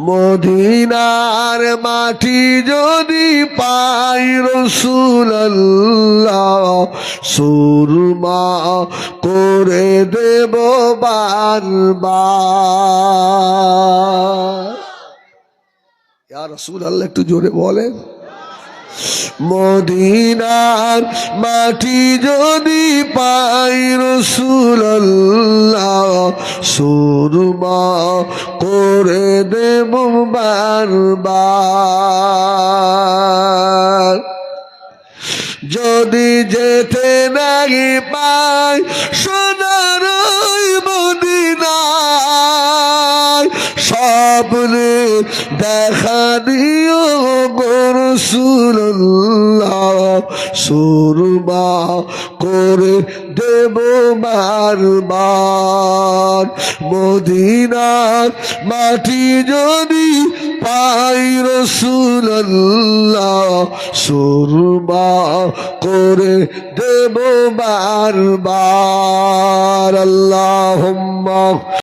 মদিনার মাটি যদি পাই রাসূলুল্লাহ সুরমা করে দেব বারবার। ইয়া রাসূলুল্লাহ একটু জোরে বলেন। মদিনার মাটি যদি পাই রাসূলুল্লাহ সুরমা করে দেব বারবার। যদি যেতে নাই পাই সোনার মদিনায় স্বপ্নে দেখা দিও গো রাসূলুল্লাহ সুরমা করে দেব বারবার। মদিনার মাটি যদি পাই রাসূলুল্লাহ সুরমা করে দেব বারবার। আল্লাহুম্মা